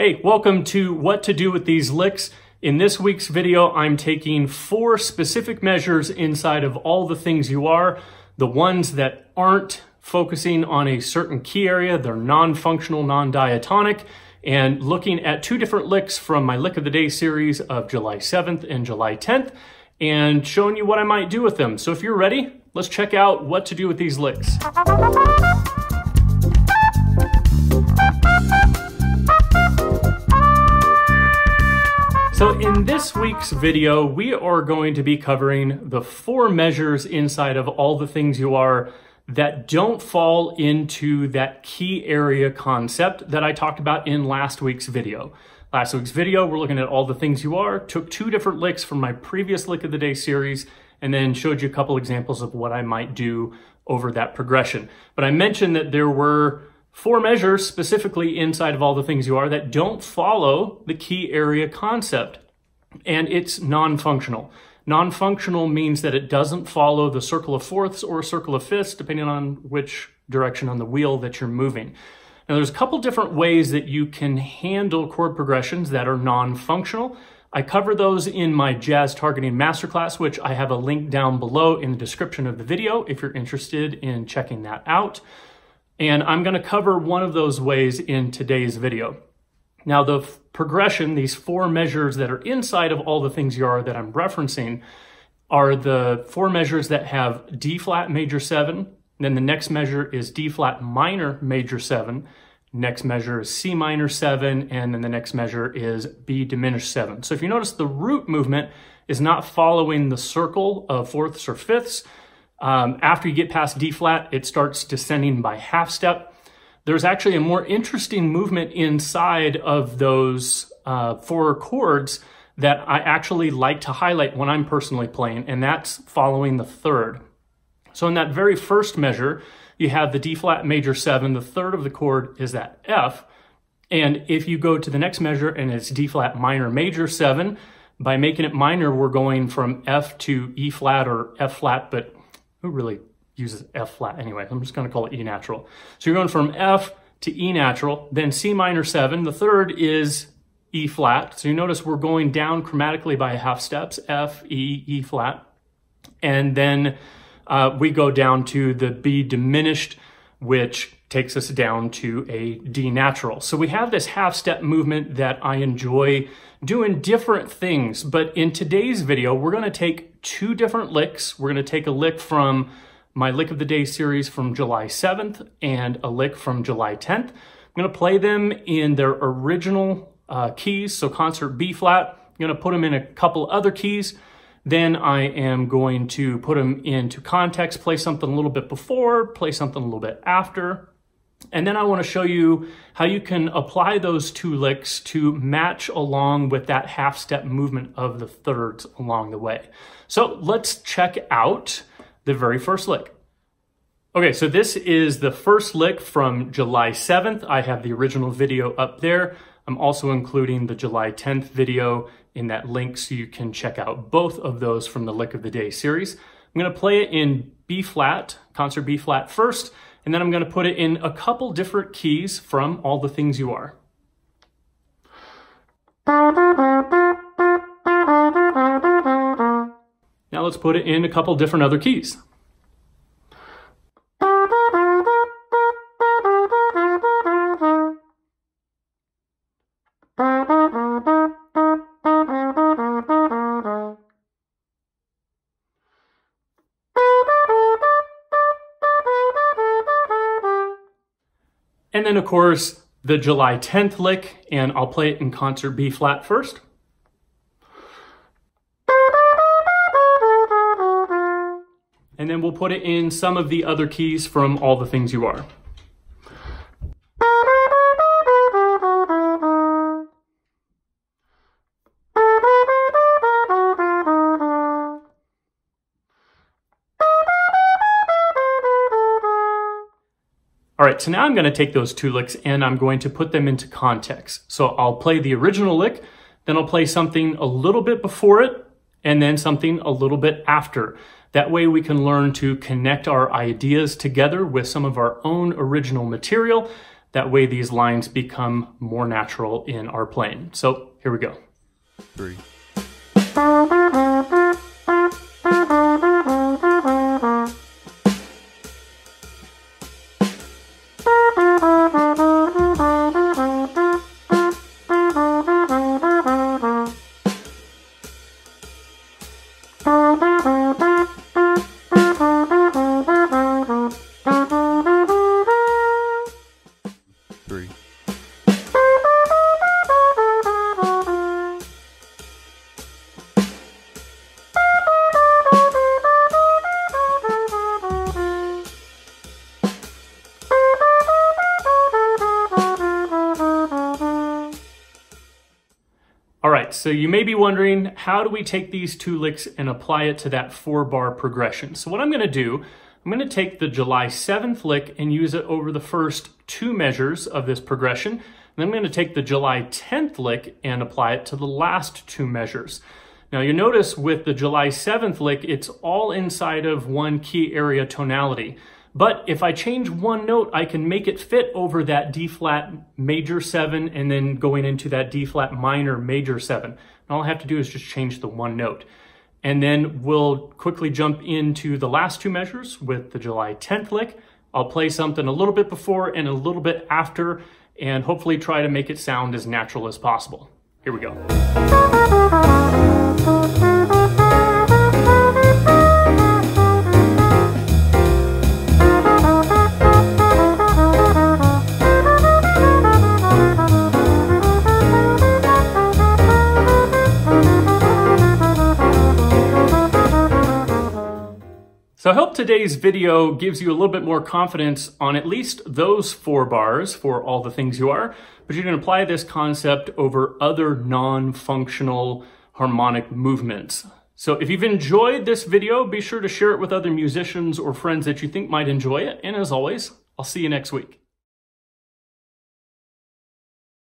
Hey, welcome to What to Do with These Licks. In this week's video, I'm taking 4 specific measures inside of All the Things You Are, the ones that aren't focusing on a certain key area, they're non-functional, non-diatonic, and looking at 2 different licks from my Lick of the Day series of July 7th and July 10th, and showing you what I might do with them. So if you're ready, let's check out what to do with these licks. So in this week's video, we are going to be covering the 4 measures inside of All the Things You Are that don't fall into that key area concept that I talked about in last week's video. Last week's video, we're looking at All the Things You Are, took 2 different licks from my previous Lick of the Day series, and then showed you a couple examples of what I might do over that progression. But I mentioned that there were 4 measures specifically inside of All the Things You Are that don't follow the key area concept, and it's non-functional. Non-functional means that it doesn't follow the circle of fourths or circle of fifths, depending on which direction on the wheel that you're moving. Now, there's a couple different ways that you can handle chord progressions that are non-functional. I cover those in my jazz targeting masterclass, which I have a link down below in the description of the video if you're interested in checking that out. And I'm going to cover one of those ways in today's video. Now, the progression, these 4 measures that are inside of All the Things You Are that I'm referencing, are the 4 measures that have D flat major 7, then the next measure is D flat minor major 7, next measure is C minor 7, and then the next measure is B diminished 7. So if you notice, the root movement is not following the circle of fourths or fifths. After you get past D flat, it starts descending by half step. There's actually a more interesting movement inside of those 4 chords that I actually like to highlight when I'm personally playing, and that's following the 3rd. So in that very first measure, you have the D flat major 7, the 3rd of the chord is that F, and if you go to the next measure and it's D flat minor major 7, by making it minor, we're going from F to E flat or F flat, but who really uses F flat anyway? I'm just going to call it E natural. So you're going from F to E natural, then C minor 7. The 3rd is E flat. So you notice we're going down chromatically by half steps, F, E, E flat. And then we go down to the B diminished, which takes us down to a D natural. So we have this half step movement that I enjoy doing different things. But in today's video, we're going to take 2 different licks. We're going to take a lick from my Lick of the Day series from July 7th and a lick from July 10th. I'm going to play them in their original keys, so concert B flat. I'm going to put them in a couple other keys. Then I am going to put them into context, play something a little bit before, play something a little bit after. And then I want to show you how you can apply those 2 licks to match along with that half step movement of the 3rds along the way. So let's check out the very first lick. Okay, so this is the first lick from July 7th. I have the original video up there. I'm also including the July 10th video in that link so you can check out both of those from the Lick of the Day series. I'm going to play it in B flat, concert B flat first, and then I'm going to put it in a couple different keys from All the Things You Are. Now let's put it in a couple different other keys. And then, of course, the July 10th lick, and I'll play it in concert B flat first. And then we'll put it in some of the other keys from All the Things You Are. All right, so now I'm going to take those 2 licks and I'm going to put them into context. So I'll play the original lick, then I'll play something a little bit before it, and then something a little bit after. That way we can learn to connect our ideas together with some of our own original material. That way these lines become more natural in our playing. So here we go. 3. All right, so you may be wondering, how do we take these 2 licks and apply it to that 4-bar progression? So what I'm gonna do, I'm gonna take the July 7th lick and use it over the first 2 measures of this progression. And then I'm gonna take the July 10th lick and apply it to the last 2 measures. Now you notice with the July 7th lick, it's all inside of one key area tonality. But if I change one note, I can make it fit over that D flat major 7 and then going into that D flat minor major 7. And all I have to do is just change the one note. And then we'll quickly jump into the last 2 measures with the July 10th lick. I'll play something a little bit before and a little bit after, and hopefully try to make it sound as natural as possible. Here we go. So I hope today's video gives you a little bit more confidence on at least those 4 bars for all the things you are, but you can apply this concept over other non-functional harmonic movements. So if you've enjoyed this video, be sure to share it with other musicians or friends that you think might enjoy it. And as always, I'll see you next week.